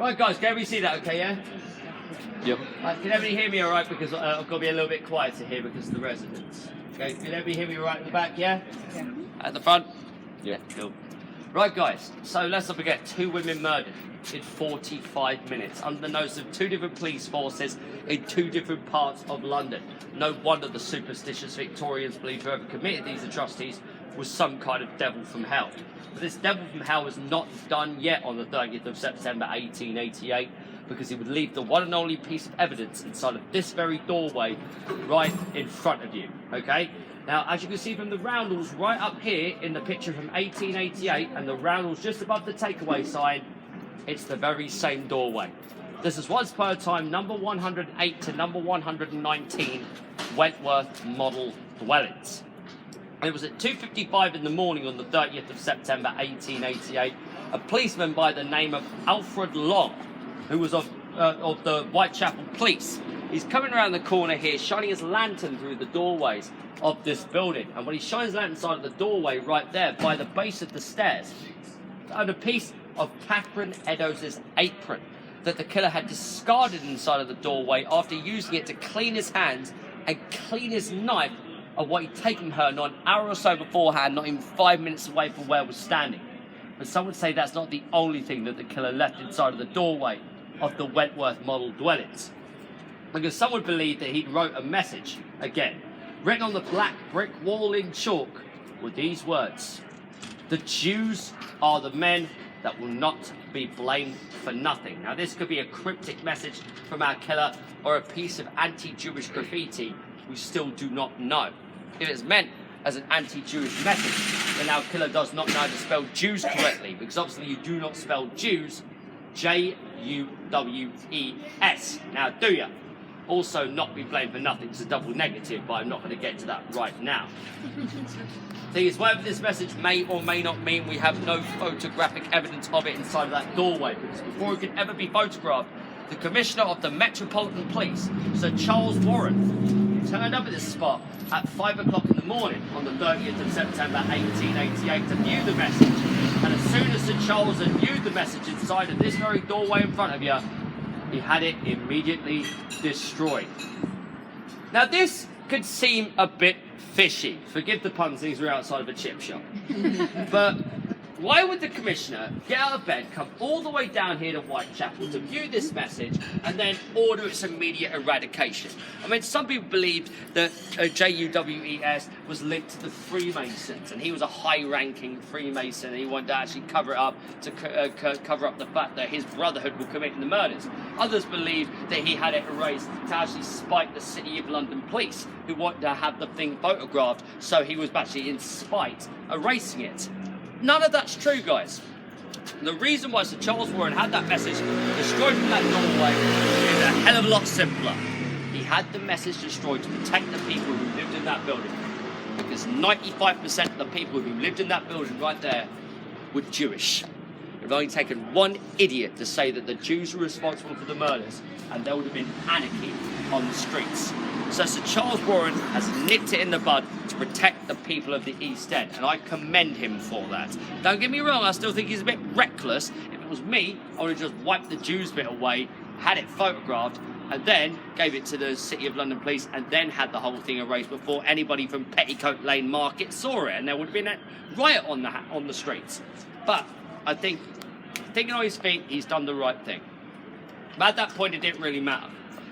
Right, guys, can everybody see that okay, yeah? Yep. Can everybody hear me all right? Because I've got to be a little bit quieter here because of the residents. Okay, can everybody hear me all right at the back, yeah? Yeah. At the front? Yeah. Cool. Right, guys, so let's not forget, 2 women murdered in 45 minutes under the nose of 2 different police forces in 2 different parts of London. No wonder the superstitious Victorians believed whoever committed these atrocities was some kind of devil from hell. But this devil from hell was not done yet on the 30th of September 1888 because he would leave the one and only piece of evidence inside of this very doorway right in front of you, okay? Now, as you can see from the roundels right up here in the picture from 1888 and the roundels just above the takeaway sign, it's the very same doorway. This is once upon a time number 108 to number 119 Wentworth model dwellings. And it was at 2:55 in the morning on the 30th of September 1888, a policeman by the name of Alfred Long, who was of the Whitechapel Police. He's coming around the corner here, shining his lantern through the doorways of this building. And when he shines his lantern inside of the doorway right there, by the base of the stairs, found a piece of Catherine Eddowes' apron that the killer had discarded inside of the doorway after using it to clean his hands and clean his knife of what he'd taken her not an hour or so beforehand, not even 5 minutes away from where I was standing. But some would say that's not the only thing that the killer left inside of the doorway of the Wentworth model dwellings. Because some would believe that he wrote a message, again, written on the black brick wall in chalk, with these words: "The Jews are the men that will not be blamed for nothing." Now, this could be a cryptic message from our killer or a piece of anti-Jewish graffiti. We still do not know. If it's meant as an anti-Jewish message, then our killer does not know how to spell Jews correctly, because obviously you do not spell Jews J-U-W-E-S. Now, do you? Also, not be blamed for nothing is a double negative, but I'm not going to get to that right now. Thing is, whatever this message may or may not mean, we have no photographic evidence of it inside of that doorway, because before it could ever be photographed, the Commissioner of the Metropolitan Police, Sir Charles Warren, turned up at this spot at 5 o'clock in the morning on the 30th of September 1888 to view the message. And as soon as Sir Charles had viewed the message inside of this very doorway in front of you, he had it immediately destroyed. Now, this could seem a bit fishy. Forgive the puns, these were outside of a chip shop. But why would the Commissioner get out of bed, come all the way down here to Whitechapel to view this message and then order its immediate eradication? I mean, some people believed that J-U-W-E-S was linked to the Freemasons, and he was a high-ranking Freemason, and he wanted to actually cover it up to cover up the fact that his brotherhood were committing the murders. Others believed that he had it erased to actually spite the City of London police, who wanted to have the thing photographed, so he was actually in spite erasing it. None of that's true, guys. The reason why Sir Charles Warren had that message destroyed from that doorway is a hell of a lot simpler. He had the message destroyed to protect the people who lived in that building. Because 95% of the people who lived in that building right there were Jewish. It would have only taken one idiot to say that the Jews were responsible for the murders, and there would have been anarchy on the streets. So Sir Charles Warren has nipped it in the bud to protect the people of the East End, and I commend him for that. Don't get me wrong, I still think he's a bit reckless. If it was me, I would have just wiped the Jews bit away, had it photographed, and then gave it to the City of London Police, and then had the whole thing erased before anybody from Petticoat Lane Market saw it, and there would have been a riot on the streets. But I think, thinking on his feet, he's done the right thing. But at that point, it didn't really matter.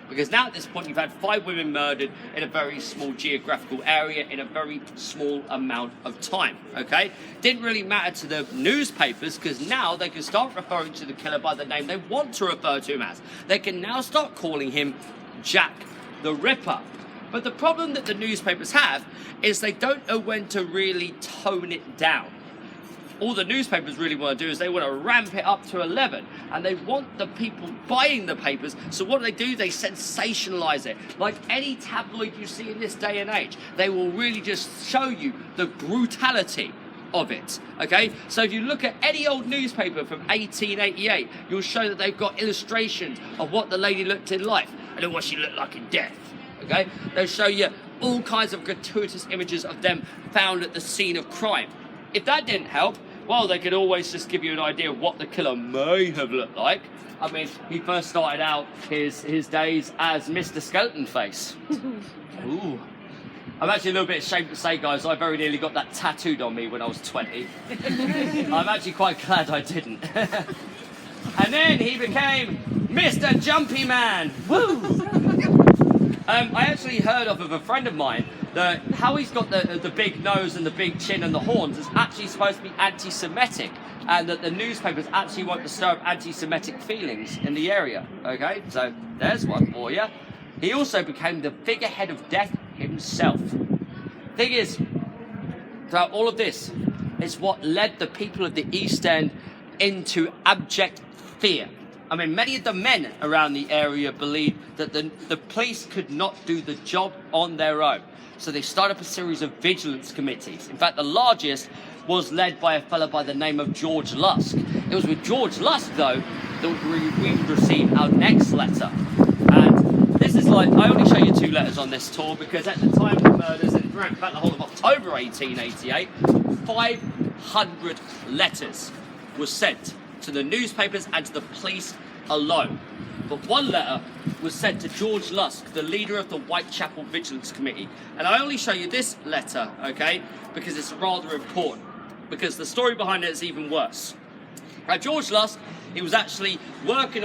Because now at this point, you've had 5 women murdered in a very small geographical area in a very small amount of time, okay? Didn't really matter to the newspapers, because now they can start referring to the killer by the name they want to refer to him as. They can now start calling him Jack the Ripper. But the problem that the newspapers have is they don't know when to really tone it down. All the newspapers really want to do is they want to ramp it up to 11, and they want the people buying the papers. So what do? They sensationalize it. Like any tabloid you see in this day and age, they will really just show you the brutality of it, okay? So if you look at any old newspaper from 1888, you'll show that they've got illustrations of what the lady looked in life and then what she looked like in death, okay? They'll show you all kinds of gratuitous images of them found at the scene of crime. If that didn't help, Well, they could always just give you an idea of what the killer may have looked like. I mean, he first started out his days as Mr. Skeleton Face. Ooh. I'm actually a little bit ashamed to say, guys, I very nearly got that tattooed on me when I was 20. I'm actually quite glad I didn't. And then he became Mr. Jumpy Man. Woo! I actually heard of a friend of mine that how he's got the big nose and the big chin and the horns is actually supposed to be anti-Semitic, and that the newspapers actually want to stir up anti-Semitic feelings in the area. Okay, so there's one for you. He also became the figurehead of death himself. Thing is, throughout all of this, is what led the people of the East End into abject fear. I mean, many of the men around the area believed that the police could not do the job on their own. So they started up a series of vigilance committees. In fact, the largest was led by a fellow by the name of George Lusk. It was with George Lusk, though, that we received our next letter. And this is like, I only show you 2 letters on this tour because at the time of the murders, and throughout the whole of October 1888, 500 letters were sent to the newspapers and to the police alone. But one letter was sent to George Lusk, the leader of the Whitechapel Vigilance Committee. And I only show you this letter, okay, because it's rather important, because the story behind it is even worse. Now, George Lusk, he was actually working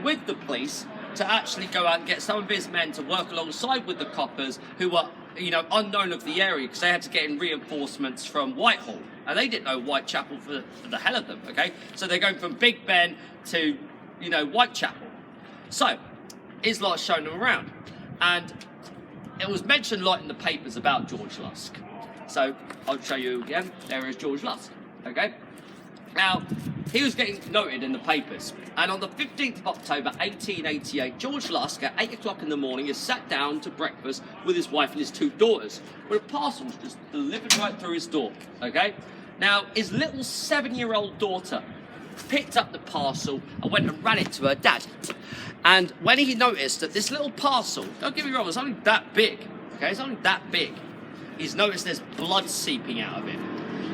with the police to actually go out and get some of his men to work alongside with the coppers who were, you know, unknown of the area, because they had to get in reinforcements from Whitehall. And they didn't know Whitechapel for the hell of them, okay? So they're going from Big Ben to, you know, Whitechapel. So, his lot shown them around. And it was mentioned a lot in the papers about George Lusk. So, I'll show you again. There is George Lusk, okay? Now, he was getting noted in the papers. And on the 15th of October, 1888, George Lusk, at 8 o'clock in the morning, is sat down to breakfast with his wife and his 2 daughters, when a parcel was just delivered right through his door, okay? Now, his little 7-year-old daughter picked up the parcel and went and ran it to her dad. And when he noticed that this little parcel, don't get me wrong, it's only that big, okay? It's only that big. He's noticed there's blood seeping out of it.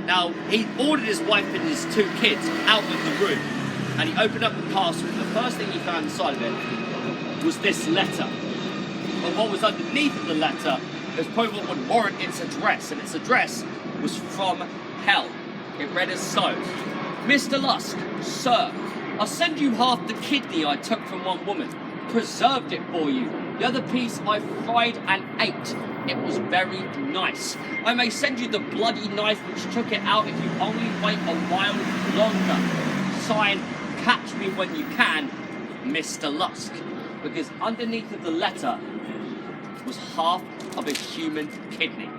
Now, he ordered his wife and his 2 kids out of the room, and he opened up the parcel, and the first thing he found inside of it was this letter. But what was underneath of the letter is probably what would warrant its address, and its address was from hell. It read as so: Mr. Lusk, sir, I'll send you half the kidney I took from one woman. Preserved it for you. The other piece I fried and ate. It was very nice. I may send you the bloody knife which took it out if you only wait a while longer. Sign, catch me when you can, Mr. Lusk. Because underneath of the letter was half of a human kidney.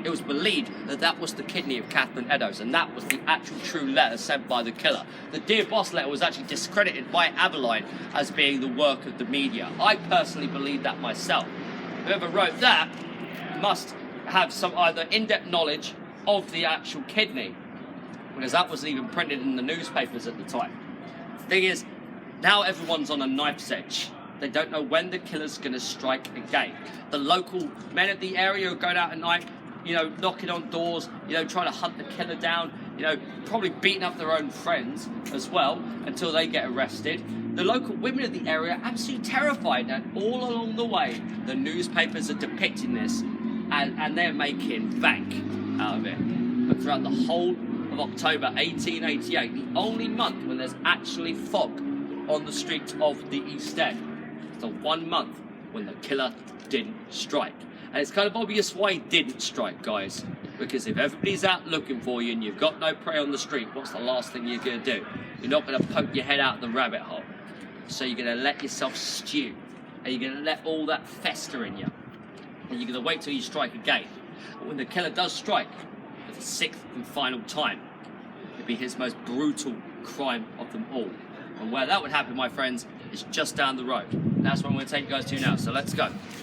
It was believed that that was the kidney of Catherine Eddowes, and that was the actual true letter sent by the killer. The Dear Boss letter was actually discredited by Abberline as being the work of the media. I personally believe that myself. Whoever wrote that must have some either in-depth knowledge of the actual kidney, because that wasn't even printed in the newspapers at the time. Thing is, now everyone's on a knife's edge. They don't know when the killer's going to strike again. The local men of the area are going out at night, you know, knocking on doors, you know, trying to hunt the killer down, you know, probably beating up their own friends as well until they get arrested. The local women of the area are absolutely terrified, and all along the way, the newspapers are depicting this, and they're making bank out of it. But throughout the whole of October 1888, the only month when there's actually fog on the streets of the East End, it's the 1 month when the killer didn't strike. And it's kind of obvious why he didn't strike, guys. Because if everybody's out looking for you and you've got no prey on the street, what's the last thing you're going to do? You're not going to poke your head out the rabbit hole. So you're going to let yourself stew. And you're going to let all that fester in you. And you're going to wait till you strike again. But when the killer does strike, for the 6th and final time, it'll be his most brutal crime of them all. And where that would happen, my friends, is just down the road. And that's where I'm going to take you guys to now. So let's go.